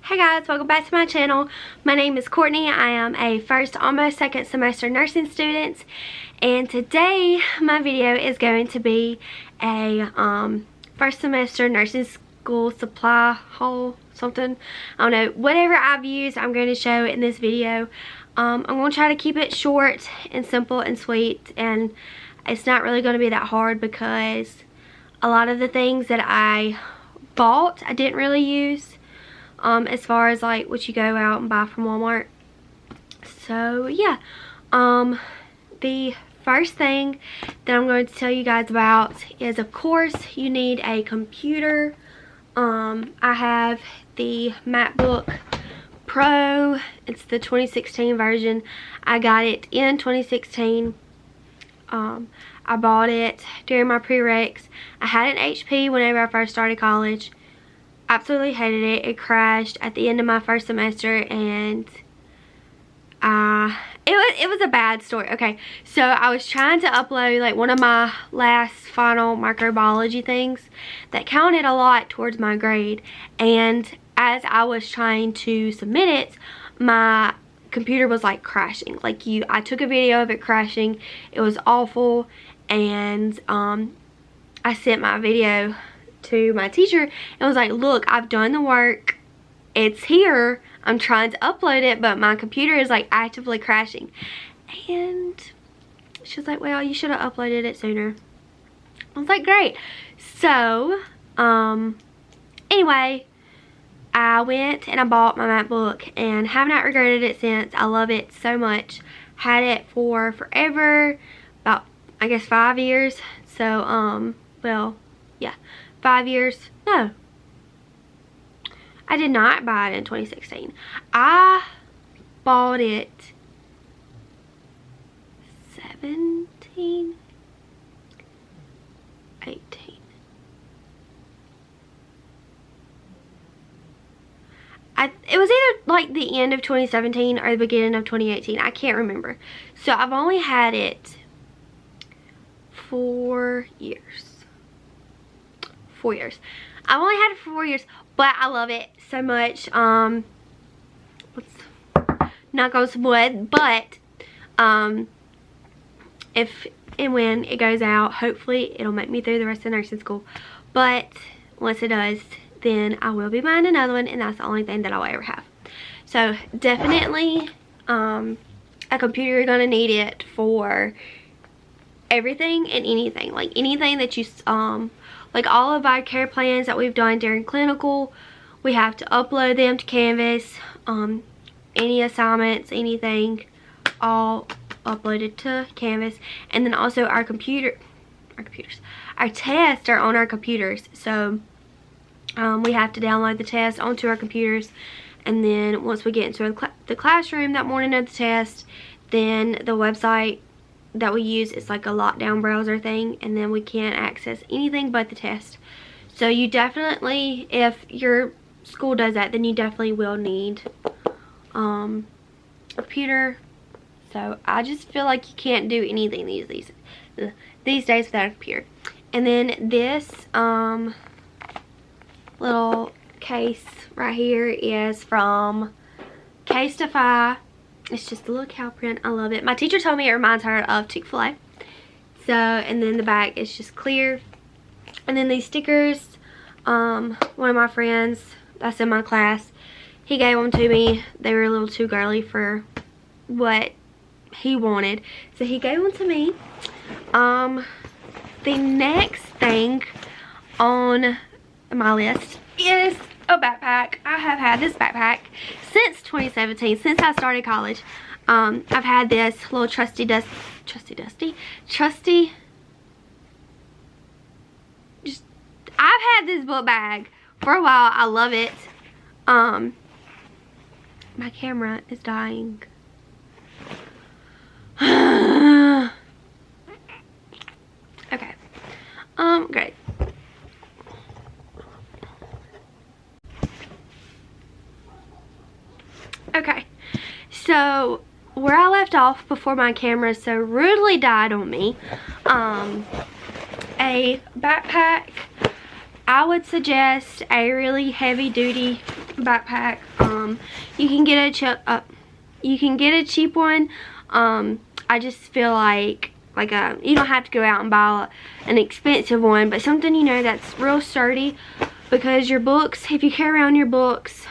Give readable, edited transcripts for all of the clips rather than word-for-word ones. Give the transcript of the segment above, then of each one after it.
Hey guys, welcome back to my channel. My name is Courtney. I am a first, almost second semester nursing student, and today my video is going to be a first semester nursing school supply haul, something. I don't know, whatever I've used, I'm going to show in this video. I'm going to try to keep it short and simple and sweet, and it's not really going to be that hard because a lot of the things that I bought I didn't really use. As far as like what you go out and buy from Walmart. So yeah, the first thing that I'm going to tell you guys about is, of course, you need a computer. I have the MacBook Pro. It's the 2016 version. I got it in 2016. I bought it during my prereqs. I had an HP whenever I first started college. Absolutely hated it. It crashed at the end of my first semester, and it was a bad story. Okay, so I was trying to upload like one of my last final microbiology things that counted a lot towards my grade, and as I was trying to submit it, my computer was like crashing. I took a video of it crashing. It was awful, and I sent my video to my teacher and was like, look, I've done the work, it's here, I'm trying to upload it, but my computer is like actively crashing. And she was like, well, you should have uploaded it sooner. I was like, great. So anyway, I went and I bought my MacBook and have not regretted it since. I love it so much. Had it for forever, about I guess 5 years. So well, yeah, 5 years. No, I did not buy it in 2016. I bought it 17, 18. It was either like the end of 2017 or the beginning of 2018. I can't remember. So I've only had it 4 years. 4 years. I've only had it for 4 years, but I love it so much. Let's knock on some wood, but if and when it goes out, hopefully it'll make me through the rest of nursing school. But once it does, then I will be buying another one, and that's the only thing that I'll ever have. So definitely a computer, you're gonna need it for everything and anything. Like anything that you like all of our care plans that we've done during clinical, we have to upload them to Canvas. Any assignments, anything, all uploaded to Canvas. And then also our tests are on our computers. So we have to download the test onto our computers. And then once we get into the classroom that morning of the test, then the website that we use is like a lockdown browser thing, and then we can't access anything but the test. So you definitely, if your school does that, then you definitely will need a computer. So I just feel like you can't do anything these days without a computer. And then this little case right here is from Casetify. It's just a little cow print. I love it. My teacher told me it reminds her of Chick-fil-A. So, and then the back is just clear. And then these stickers, one of my friends that's in my class, he gave them to me. They were a little too girly for what he wanted, so he gave them to me. The next thing on my list is a backpack. I have had this backpack since 2017, since I started college. I've had this little trusty, I've had this book bag for a while. I love it. My camera is dying. Okay. Great. Okay, so where I left off before my camera so rudely died on me, a backpack, I would suggest a really heavy duty backpack. You can get a cheap one. I just feel like you don't have to go out and buy an expensive one, but something, you know, that's real sturdy, because your books, if you carry around your books,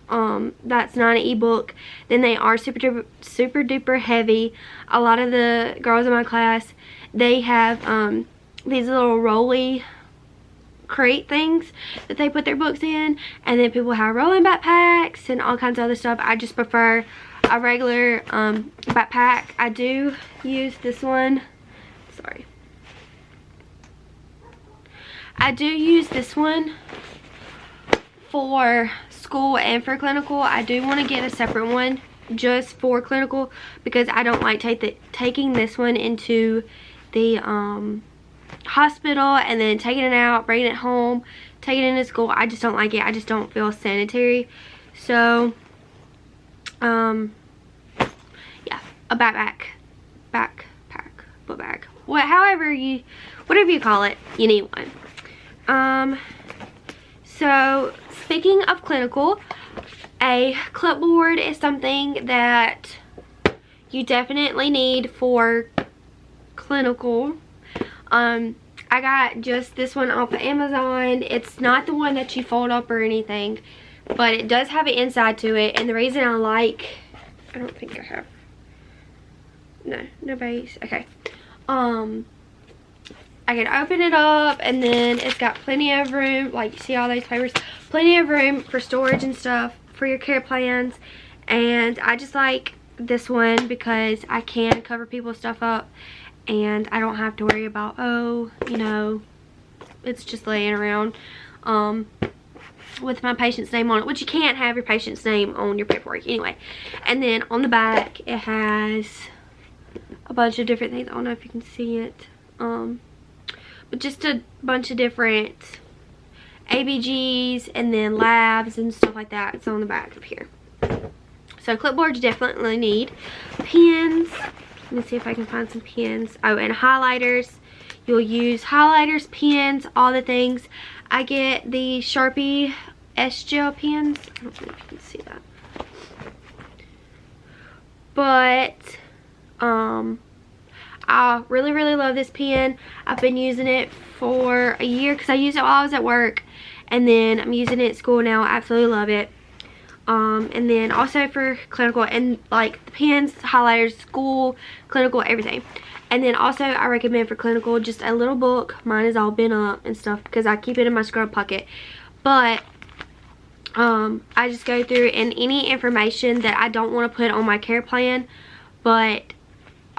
that's not an ebook, then they are super duper heavy. A lot of the girls in my class, they have these little rolly crate things that they put their books in, and then people have rolling backpacks and all kinds of other stuff. I just prefer a regular backpack. I do use this one. Sorry. I do use this one for school and for clinical. I do want to get a separate one just for clinical, because I don't like taking this one into the hospital and then taking it out, bringing it home, taking it into school. I just don't like it. I just don't feel sanitary. So yeah, a backpack, book bag, whatever you call it, you need one. So speaking of clinical, a clipboard is something that you definitely need for clinical. I got just this one off of Amazon. It's not the one that you fold up or anything, but it does have an inside to it. And the reason I don't think I have, no base. Okay. I can open it up, and then it's got plenty of room, like you see all these papers, plenty of room for storage and stuff for your care plans. And I just like this one because I can cover people's stuff up, and I don't have to worry about, oh, you know, it's just laying around with my patient's name on it, which you can't have your patient's name on your paperwork anyway. And then on the back it has a bunch of different things. I don't know if you can see it, but just a bunch of different ABGs and then labs and stuff like that. It's on the back of here. So clipboards definitely need. Pens, let me see if I can find some pens. Oh, and highlighters. You'll use highlighters, pens, all the things. I get the Sharpie S-Gel pens. I don't know if you can see that. But I really love this pen. I've been using it for a year because I used it while I was at work, and then I'm using it at school now. I absolutely love it. And then also for clinical, and like the pens, highlighters, school, clinical, everything. And then also I recommend for clinical just a little book. Mine is all bent up and stuff because I keep it in my scrub pocket. But I just go through, and any information that I don't want to put on my care plan, but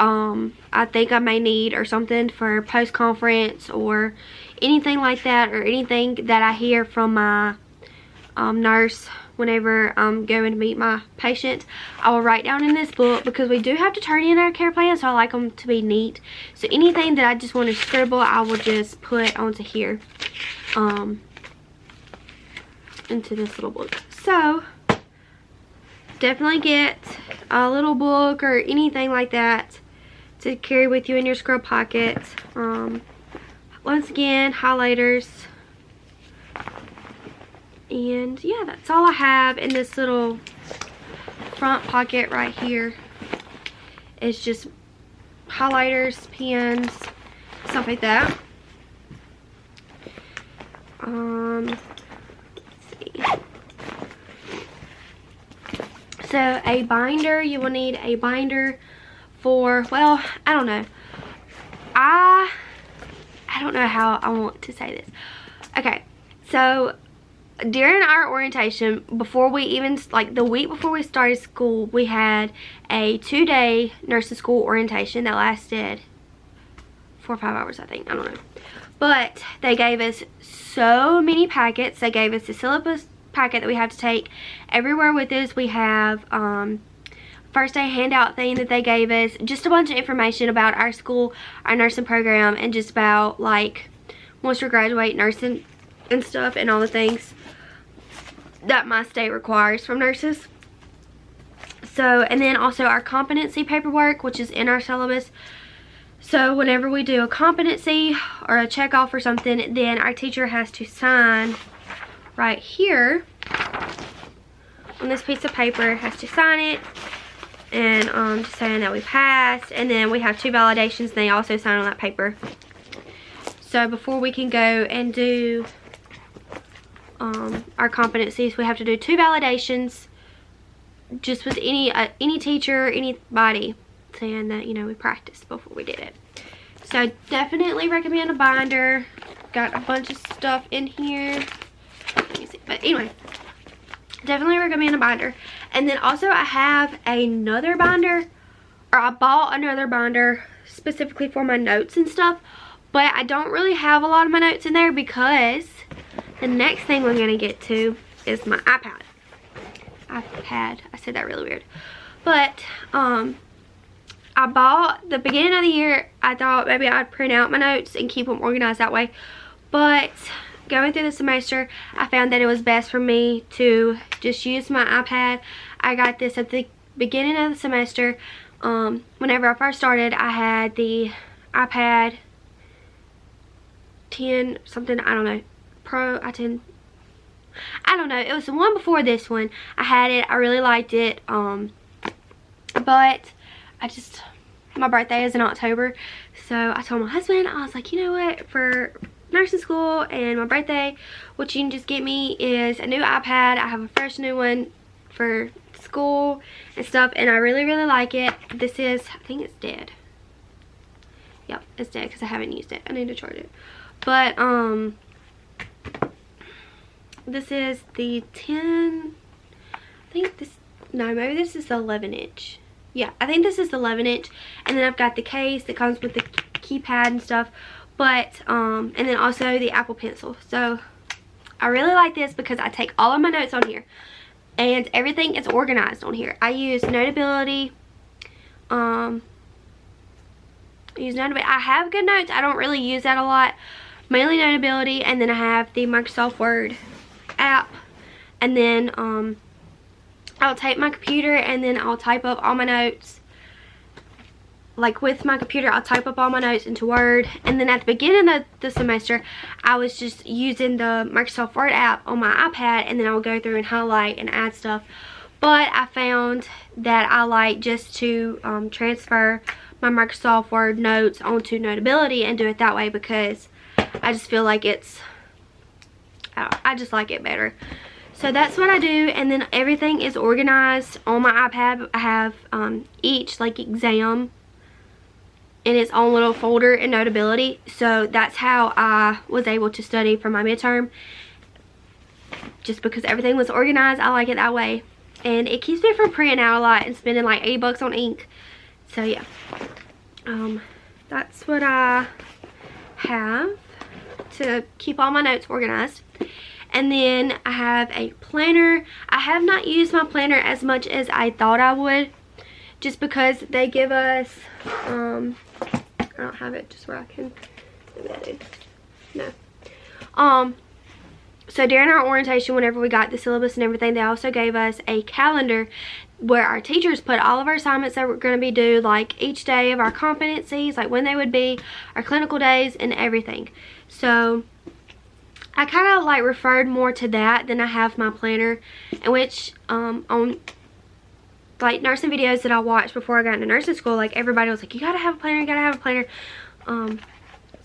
I think I may need or something for post-conference or anything like that, or anything that I hear from my nurse whenever I'm going to meet my patient, I will write down in this book, because we do have to turn in our care plan, so I like them to be neat. So anything that I just want to scribble, I will just put onto here, into this little book. So definitely get a little book or anything like that to carry with you in your scrub pocket. Once again, highlighters. And yeah, that's all I have in this little front pocket right here. It's just highlighters, pens, stuff like that. Let's see. So a binder, you will need a binder for, well, I don't know. I don't know how I want to say this. Okay, so during our orientation, before we even, like the week before we started school, we had a 2-day nursing school orientation that lasted 4 or 5 hours, I think. I don't know. But they gave us so many packets. They gave us the syllabus packet that we have to take everywhere with us. We have first day handout thing that they gave us, just a bunch of information about our school, our nursing program, and just about like once we graduate nursing and stuff, and all the things that my state requires from nurses. So, and then also our competency paperwork, which is in our syllabus. So whenever we do a competency or a check off or something, then our teacher has to sign right here on this piece of paper, has to sign it, and just saying that we passed. And then we have 2 validations, and they also sign on that paper. So before we can go and do our competencies, we have to do 2 validations, just with any teacher, anybody, saying that, you know, we practiced before we did it. So definitely recommend a binder. Got a bunch of stuff in here. Let me see. But anyway, definitely recommend a binder. And then also I have another binder, or I bought another binder specifically for my notes and stuff. But I don't really have a lot of my notes in there because the next thing we're going to get to is my iPad. I said that really weird. But I bought, the beginning of the year, I thought maybe I'd print out my notes and keep them organized that way. But going through the semester, I found that it was best for me to just use my iPad. I got this at the beginning of the semester. Whenever I first started, I had the iPad 10 something, I don't know, Pro, I10, I don't know, it was the one before this one. I had it, I really liked it, but my birthday is in October, so I told my husband, I was like, you know what, for nursing school and my birthday, what you can just get me is a new iPad. I have a fresh new one for school and stuff, and I really like it. This is, I think it's dead. Yep, it's dead because I haven't used it. I need to charge it. But this is the 10, I think this, no, maybe this is the 11-inch. Yeah, I think this is the 11-inch. And then I've got the case that comes with the keypad and stuff. But, and then also the Apple Pencil. So, I really like this because I take all of my notes on here. And everything is organized on here. I use Notability. I have GoodNotes. I don't really use that a lot. Mainly Notability, and then I have the Microsoft Word app, and then I'll take my computer and then I'll type up all my notes. Like with my computer, I'll type up all my notes into Word, and then at the beginning of the semester, I was just using the Microsoft Word app on my iPad, and then I'll go through and highlight and add stuff. But I found that I like just to transfer my Microsoft Word notes onto Notability and do it that way, because I just feel like it's, I just like it better. So that's what I do, and then everything is organized on my iPad. I have each like exam in its own little folder in Notability. So that's how I was able to study for my midterm. Just because everything was organized, I like it that way. And it keeps me from printing out a lot and spending like $80 on ink. So yeah, that's what I have to keep all my notes organized. And then I have a planner. I have not used my planner as much as I thought I would, just because they give us I don't have it just where I can, maybe I do. No. So during our orientation, whenever we got the syllabus and everything, they also gave us a calendar where our teachers put all of our assignments that were going to be due, like each day of our competencies, like when they would be, our clinical days, and everything. So I kind of like referred more to that than I have my planner, in which on like nursing videos that I watched before I got into nursing school, like everybody was like, you gotta have a planner, you gotta have a planner.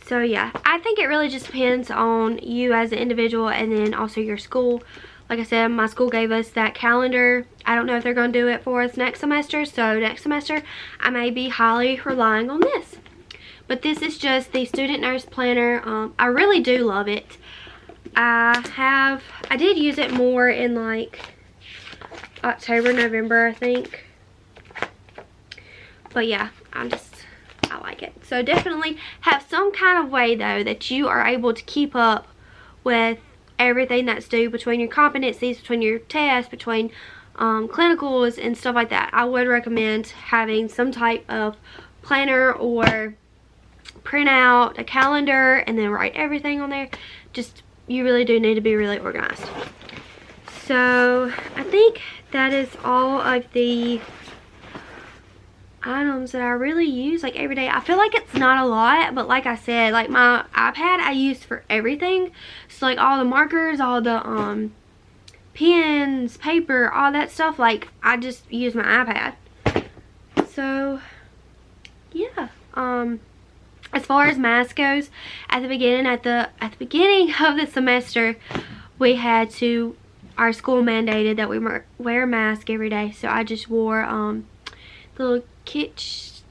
So yeah, I think it really just depends on you as an individual, and then also your school. Like I said, my school gave us that calendar. I don't know if they're going to do it for us next semester, so next semester I may be highly relying on this. But this is just the student nurse planner. I really do love it. I did use it more in like October, November, I think. But yeah, I like it. So definitely have some kind of way though that you are able to keep up with everything that's due between your competencies, between your tests, between clinicals and stuff like that. I would recommend having some type of planner or print out a calendar and then write everything on there. Just, you really do need to be really organized. So I think that is all of the items that I really use like every day. I feel like it's not a lot, but like I said, like my iPad I use for everything. So like all the markers, all the pens, paper, all that stuff, like, I just use my iPad. So, yeah. As far as mask goes, at the beginning of the semester, we had to, our school mandated that we wear a mask every day. So I just wore the little Kitch,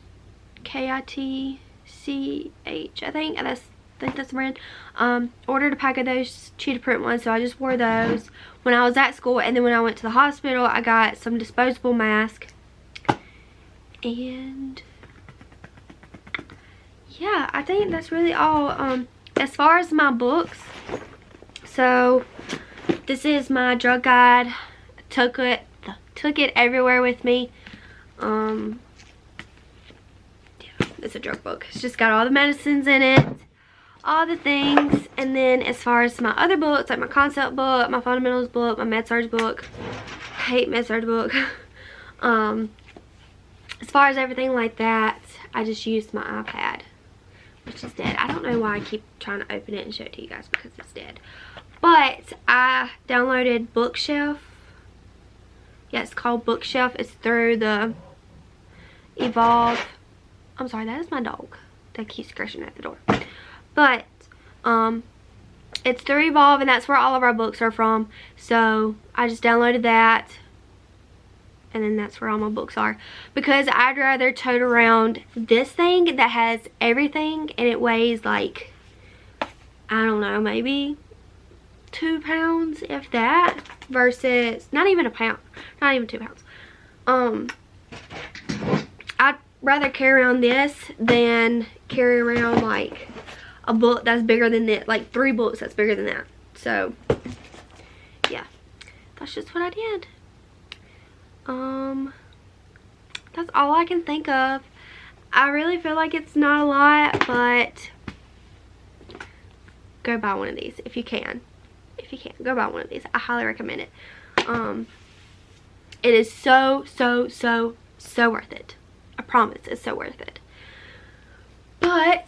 K-I-T-C-H, I think that's the brand. Ordered a pack of those cheetah print ones, so I just wore those when I was at school. And then when I went to the hospital, I got some disposable masks. And yeah, I think that's really all. As far as my books, so this is my drug guide. Took it everywhere with me. Yeah, it's a drug book. It's just got all the medicines in it, all the things. And then as far as my other books, like my concept book, my fundamentals book, my med-surg book, I hate med-surg book. As far as everything like that, I just used my iPad, which is dead. I don't know why I keep trying to open it and show it to you guys, because it's dead. But I downloaded Bookshelf. Yeah, it's called Bookshelf. It's through the Evolve. I'm sorry, that is my dog that keeps scratching at the door. But it's through Evolve, and that's where all of our books are from. So I just downloaded that, and then that's where all my books are, because I'd rather tote around this thing that has everything, and it weighs like, I don't know, maybe 2 pounds, if that, versus not even a pound, not even 2 pounds. I'd rather carry around this than carry around like a book that's bigger than that, like 3 books that's bigger than that. So yeah, that's just what I did. That's all I can think of. I really feel like it's not a lot, but go buy one of these if you can. If you can, go buy one of these. I highly recommend it. It is so worth it. I promise, it's so worth it. But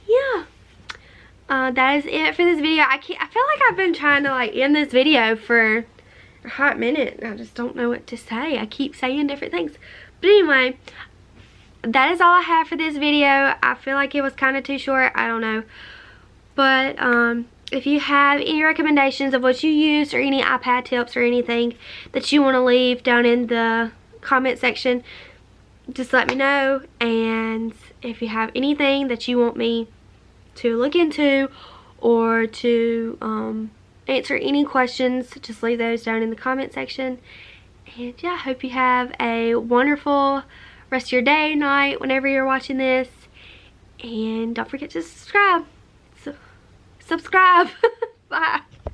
yeah, that is it for this video. I feel like I've been trying to like end this video for a hot minute. I just don't know what to say. I keep saying different things. But anyway, that is all I have for this video. I feel like it was kind of too short. I don't know. But if you have any recommendations of what you use, or any iPad tips or anything that you want to leave down in the comment section, just let me know. And if you have anything that you want me to look into, or to answer any questions, just leave those down in the comment section. And yeah, I hope you have a wonderful rest of your day, night, whenever you're watching this. And don't forget to subscribe. Bye.